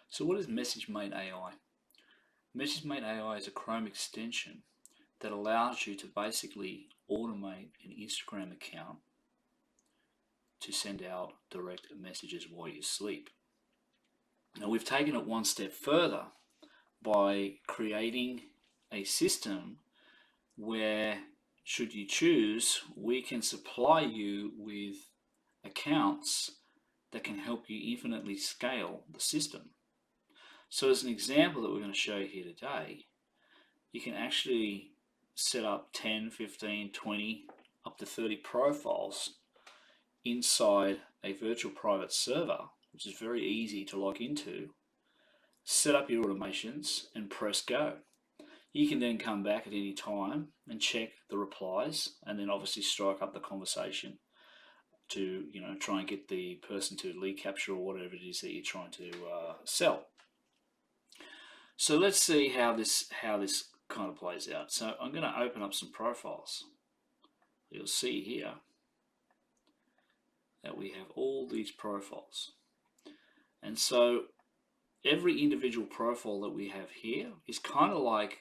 So what is MessageMate AI? MessageMate AI is a Chrome extension that allows you to basically automate an Instagram account to send out direct messages while you sleep. Now we've taken it one step further by creating a system where, should you choose, we can supply you with accounts that can help you infinitely scale the system. So as an example that we're going to show you here today, you can actually set up 10, 15, 20, up to 30 profiles inside a virtual private server, which is very easy to log into, set up your automations and press go. You can then come back at any time and check the replies, and then obviously strike up the conversation to try and get the person to lead capture or whatever it is that you're trying to sell. So let's see how this kind of plays out. So I'm going to open up some profiles. You'll see here that we have all these profiles, and so every individual profile that we have here is kind of like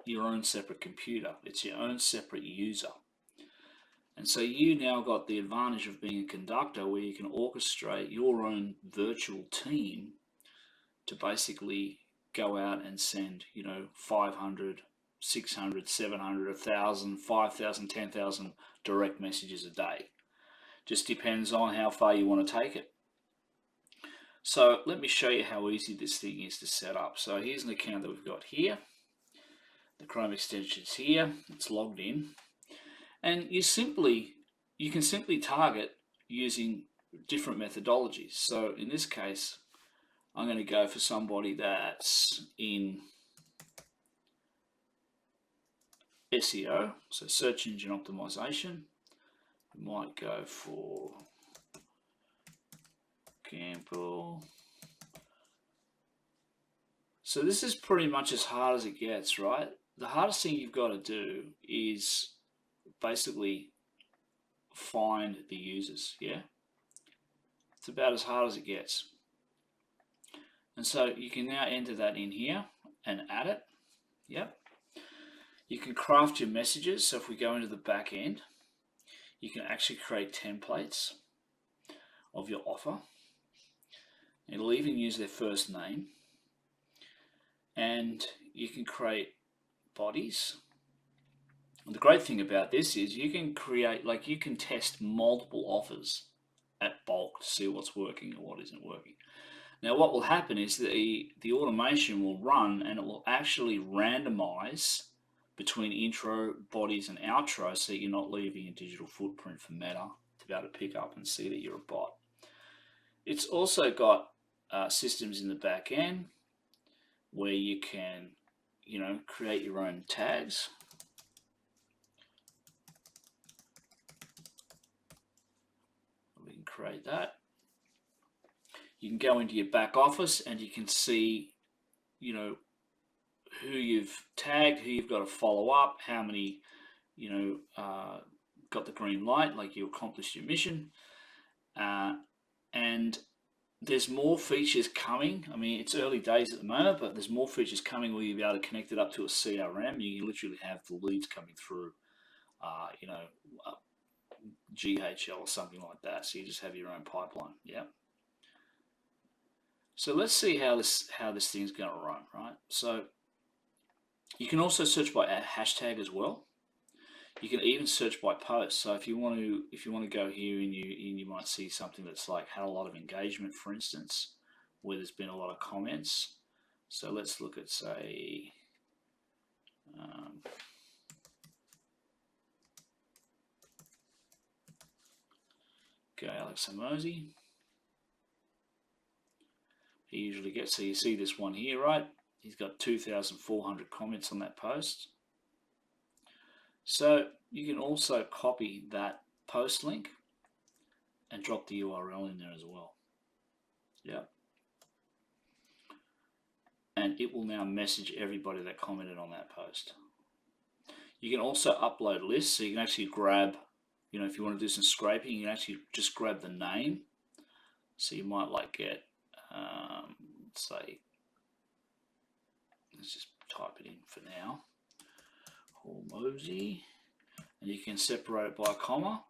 your own separate computer. It's your own separate user. And so you now got the advantage of being a conductor, where you can orchestrate your own virtual team to basically go out and send 500, 600, 700, 1,000, 5,000, 10,000 direct messages a day. Just depends on how far you want to take it. So let me show you how easy this thing is to set up. So here's an account that we've got here. The Chrome extension's here. It's logged in, and you can simply target using different methodologies. So in this case, I'm going to go for somebody that's in SEO, so search engine optimization. We might go for Campbell. So this is pretty much as hard as it gets, right? The hardest thing you've got to do is basically find the users, yeah? It's about as hard as it gets. And so you can now enter that in here and add it, yep. You can craft your messages. So if we go into the back end, you can actually create templates of your offer. It'll even use their first name. And you can create bodies. And the great thing about this is you can create, you can test multiple offers at bulk to see what's working and what isn't working. Now what will happen is the automation will run, and it will actually randomize between intro, bodies, and outro, so you're not leaving a digital footprint for Meta to be able to pick up and see that you're a bot. It's also got systems in the back end where you can, create your own tags. We can create that. You can go into your back office and you can see, who you've tagged, who you've got to follow up, how many, got the green light, like you accomplished your mission. And there's more features coming. I mean, it's early days at the moment, but there's more features coming where you'll be able to connect it up to a CRM. You can literally have the leads coming through, GHL or something like that. So you just have your own pipeline. Yeah. So let's see how this thing's going to run, right? So you can also search by a hashtag as well. You can even search by post. So if you want to go here and you might see something that's like had a lot of engagement, for instance, where there's been a lot of comments. So let's look at, say, go Alex Hormozi. He usually gets, so you see this one here, right? He's got 2,400 comments on that post. So you can also copy that post link and drop the URL in there as well. Yeah. And it will now message everybody that commented on that post. You can also upload lists, so you can actually grab, if you want to do some scraping, you can actually just grab the name. So you might get let's say, let's just type it in for now, Hormozi, and you can separate it by a comma.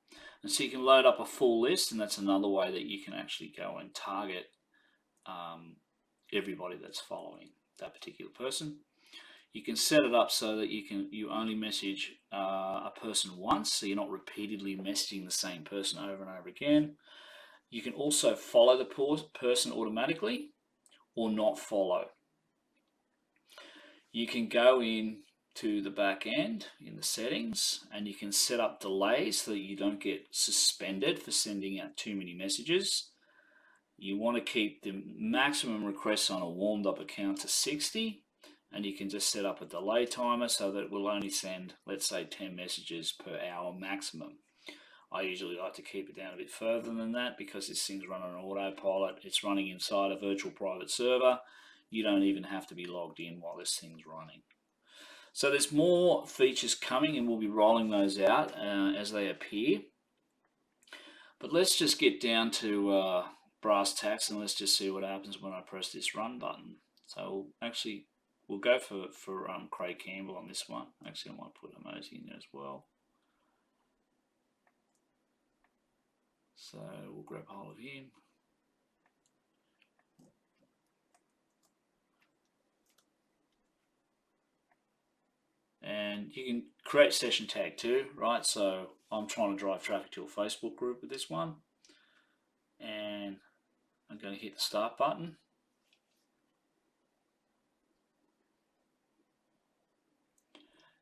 And so you can load up a full list, and that's another way that you can actually go and target everybody that's following that particular person. You can set it up so that you only message a person once, so you're not repeatedly messaging the same person over and over again. You can also follow the person automatically or not follow. You can go in to the back end in the settings, and you can set up delays so that you don't get suspended for sending out too many messages. You want to keep the maximum requests on a warmed up account to 60, and you can just set up a delay timer so that it will only send, let's say, 10 messages per hour maximum. I usually like to keep it down a bit further than that because this thing's running on autopilot. It's running inside a virtual private server. You don't even have to be logged in while this thing's running. So there's more features coming, and we'll be rolling those out as they appear. But let's just get down to brass tacks, and let's just see what happens when I press this run button. So we'll go for Craig Campbell on this one. Actually, I might put Hormozi in there as well. So we'll grab hold of him. And you can create session tag too, right? So I'm trying to drive traffic to a Facebook group with this one. And I'm going to hit the start button.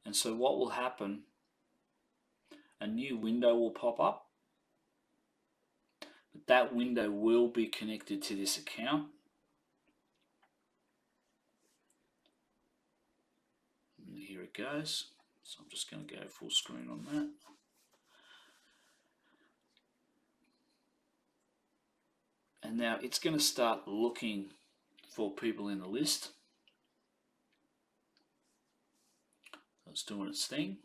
And so what will happen, a new window will pop up. But that window will be connected to this account. And here it goes. So I'm just going to go full screen on that. And now it's going to start looking for people in the list. So it's doing its thing.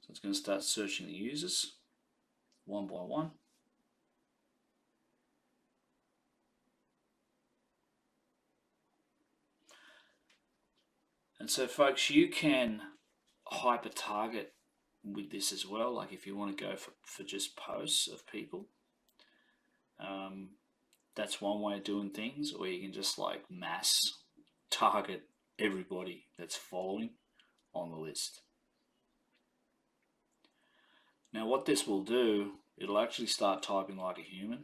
So it's going to start searching the users one by one. And so folks, you can hyper target with this as well. Like if you want to go for just posts of people, that's one way of doing things, or you can just like mass target everybody that's following on the list. Now what this will do, it'll actually start typing like a human.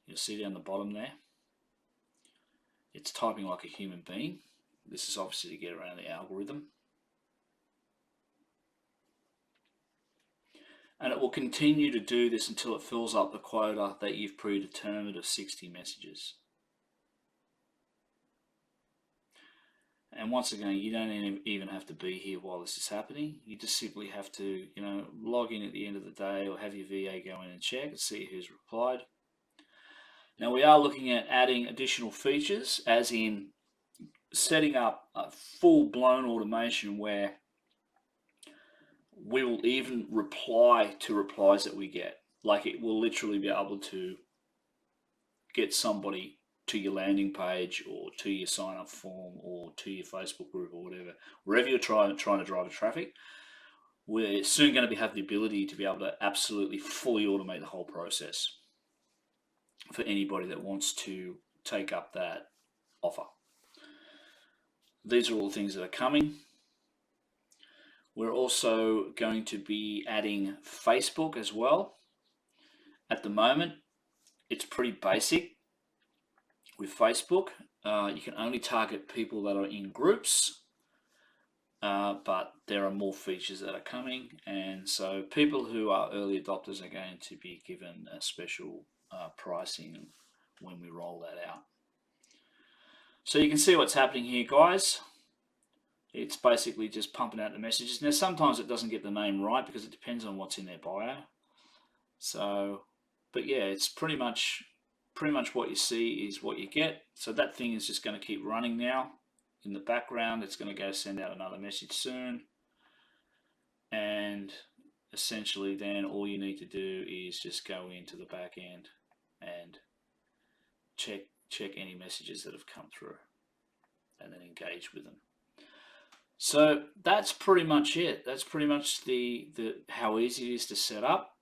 You'll see down the bottom there, it's typing like a human being. This is obviously to get around the algorithm. And it will continue to do this until it fills up the quota that you've predetermined of 60 messages. And once again, you don't even have to be here while this is happening. You just simply have to, log in at the end of the day or have your VA go in and check and see who's replied. Now we are looking at adding additional features, as in setting up a full-blown automation where we will even reply to replies that we get. Like it will literally be able to get somebody to your landing page or to your sign-up form or to your Facebook group or whatever, wherever you're trying to drive the traffic. We're soon going to have the ability to be able to absolutely fully automate the whole process for anybody that wants to take up that offer. These are all things that are coming. We're also going to be adding Facebook as well. At the moment, it's pretty basic with Facebook. You can only target people that are in groups, but there are more features that are coming, and so people who are early adopters are going to be given a special pricing when we roll that out. So you can see what's happening here, guys. It's basically just pumping out the messages. Now sometimes it doesn't get the name right because it depends on what's in their bio. So, but yeah, it's pretty much what you see is what you get. So that thing is just going to keep running now in the background. It's going to go send out another message soon. And essentially then all you need to do is just go into the back end and check any messages that have come through, and then engage with them. So that's pretty much it. That's pretty much the how easy it is to set up.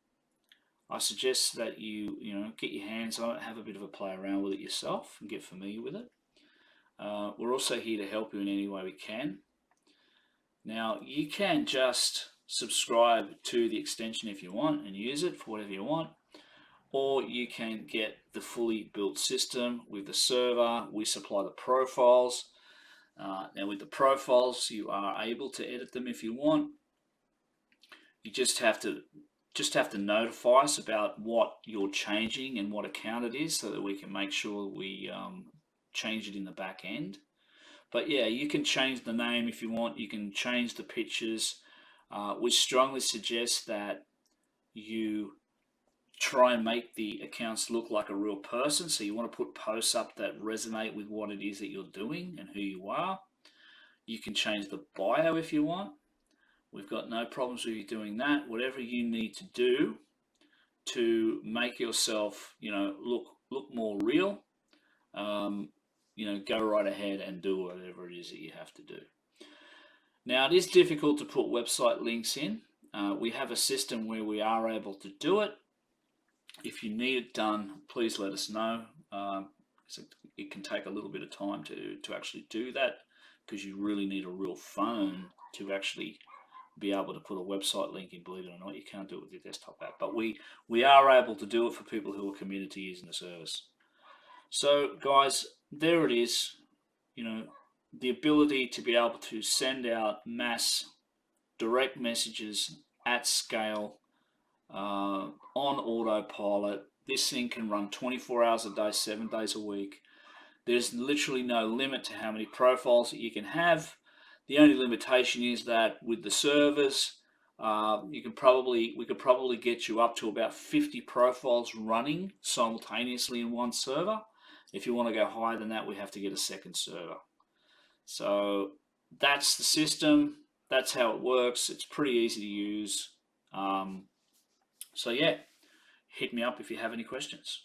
I suggest that you get your hands on it, have a bit of a play around with it yourself, and get familiar with it. We're also here to help you in any way we can. Now, you can just subscribe to the extension if you want and use it for whatever you want, or you can get the fully built system with the server. We supply the profiles. Now, with the profiles, you are able to edit them if you want. You just have to notify us about what you're changing and what account it is, so that we can make sure we change it in the back end. But yeah, you can change the name if you want. You can change the pictures. We strongly suggest that you try and make the accounts look like a real person. So you want to put posts up that resonate with what it is that you're doing and who you are. You can change the bio if you want. We've got no problems with you doing that. Whatever you need to do to make yourself, look more real, go right ahead and do whatever it is that you have to do. Now, it is difficult to put website links in. We have a system where we are able to do it. If you need it done, please let us know. It can take a little bit of time to actually do that, because you really need a real phone to actually be able to put a website link in. Believe it or not, you can't do it with your desktop app, but we are able to do it for people who are committed to using the service. So guys, there it is. The ability to be able to send out mass direct messages at scale on autopilot. This thing can run 24 hours a day, 7 days a week. There's literally no limit to how many profiles that you can have. The only limitation is that with the servers, we could probably get you up to about 50 profiles running simultaneously in one server. If you want to go higher than that, we have to get a second server. So that's the system. That's how it works. It's pretty easy to use. So yeah, hit me up if you have any questions.